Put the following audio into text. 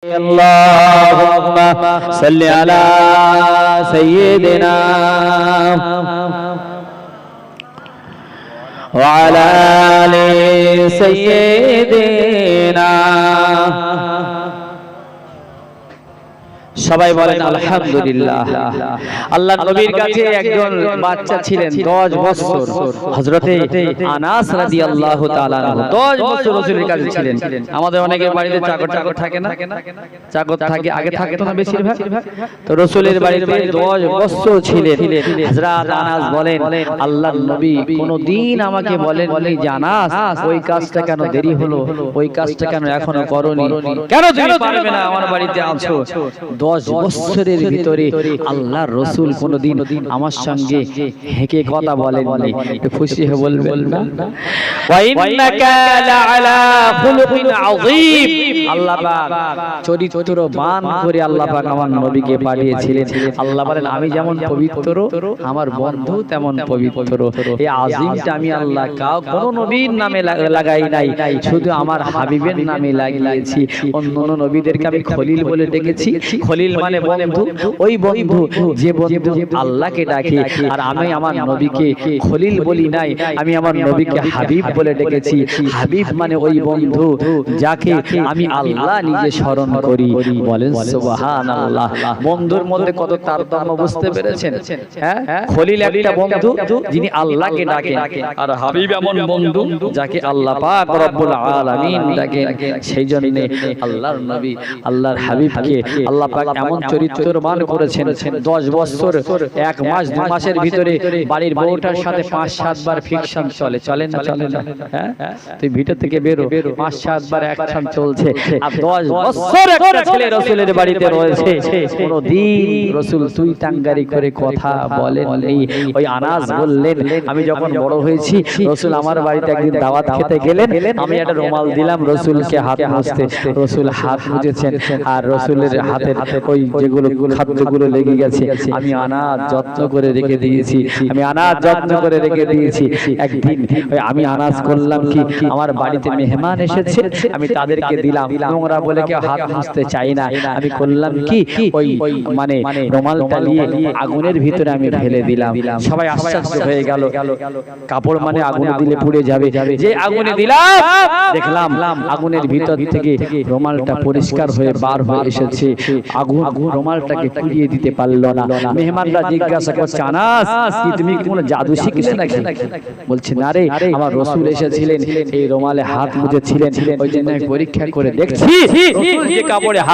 اللهم صل على سيدنا وعلى آل سيدنا সবাই বলেন আলহামদুলিল্লাহ। আল্লাহর নবীর কাছে একজন বাচ্চা ছিলেন 10 বছর, হযরতে আনাস রাদিয়াল্লাহু তাআলা 10 বছর রাসূলের কাছে ছিলেন। আমাদের অনেকের বাড়িতে চাকর থাকে না, চাকর থাকে, আগে থাকতো না বেশিরভাগ। তো রাসূলের বাড়িতে 10 বছর ছিলেন। হযরত আনাস বলেন, আল্লাহর নবী কোনদিন আমাকে বলেননি যে আনাস ওই কাজটা কেন দেরি হলো, ওই কাজটা কেন এখনো করনি, কেন তুমি পারবে না, আমার বাড়িতে আছো। 10 বছরের ভিতরে আল্লাহর রাসূল কোনদিন আমার সঙ্গে হেকে কথা বলেননি। একটু খুশি হয়ে বলবেন না, ওয়া ইন্নাকা লাআলা খুলুকিন আযীম। আল্লাহ পাক চরিত্রবান করে আল্লাহ পাক আমার নবীকে পাঠিয়েছিলেন। আল্লাহ বলেন আমি যেমন পবিত্র, আমার বন্ধু তেমন পবিত্র। এই আযীমটা আমি আল্লাহ কোন নবীর নামে লাগাই নাই, শুধু আমার হাবিবের নামে লাগিয়েছি। অন্য নবীদেরকে আমি খলিল বলে ডেকেছি। খলিল মানে বন্ধু, ওই বন্ধু যে বন্ধু আল্লাহকে ডাকে। আর আমি আমার নবীকে খলিল বলি নাই, আমি আমার নবীকে হাবিব বলে ডেকেছি। হাবিব মানে ওই বন্ধু যাকে আমি আল্লাহ নিজে স্মরণ করি। বলেন সুবহানাল্লাহ। বন্ধুর মধ্যে কত তারতম্য বুঝতে পেরেছেন? হ্যাঁ, খলিল একটা বন্ধু যিনি আল্লাহকে ডাকেন, আর হাবিব এমন বন্ধু যাকে আল্লাহ পাক রব্বুল আলামিন ডাকেন। সেই জন্য আল্লাহর নবী আল্লাহর হাবিবকে আল্লাহ পাক এমন চরিত্রবান করেছেন। 10 বছর 1 মাস 2 মাসের ভিতরে বাড়ির বউটার সাথে 5-7 বার ফিকশন চলে না? হ্যাঁ, তুই ভিতর থেকে বেরো, 5-7 বার অ্যাকশন চলছে। আর 10 বছর একটা ছেলে রাসূলের বাড়িতে রয়েছে, কোনদিন রাসূল তুই টাঙ্গারি করে কথা বলেননি। ওই আনাস বললেন আমি যখন বড় হয়েছি রাসূল আমার বাড়িতে একদিন দাওয়াত খেতে গেলেন, আমি একটা রুমাল দিলাম রাসূলকে হাত মুছতে, রাসূল হাত মুছেছেন। আর রাসূলের হাতের ওই যেগুলো খাদ্যগুলো লেগে গেছে আমি আনাজ যত্ন করে রেখে দিয়েছি, একদিন আমি আনাজ করলাম কি, আমার বাড়িতে মেহমান এসেছে, আমি তাদেরকে দিলাম, নোংরা বলে কেউ হাত মুছতে চাই না। আমি করলাম কি, ওই মানে রুমালটা নিয়ে আগুনের ভিতরে আমি ঢেলে দিলাম। সবাই আশ্চর্য হয়ে গেল, কাপড় মানে আগুনে দিলে পুড়ে যাবে, যে আগুনে দিলাম দেখলাম আগুনের ভিতর থেকে রুমালটা পরিষ্কার হয়ে বার হয়ে এসেছে। আগুন রুমালটাকে পুড়িয়ে দিতে পারলো না। মেহমানরা জিজ্ঞাসা করছে আনাস কি তুমি কোনো জাদু শিখলে নাকি? বলছে না রে, আমার রাসূল এসেছিলেন, এই রুমালে হাত মুছেছিলেন, ওই জন্য পরীক্ষা করে দেখছি রাসূল যে কাপড়ে হাত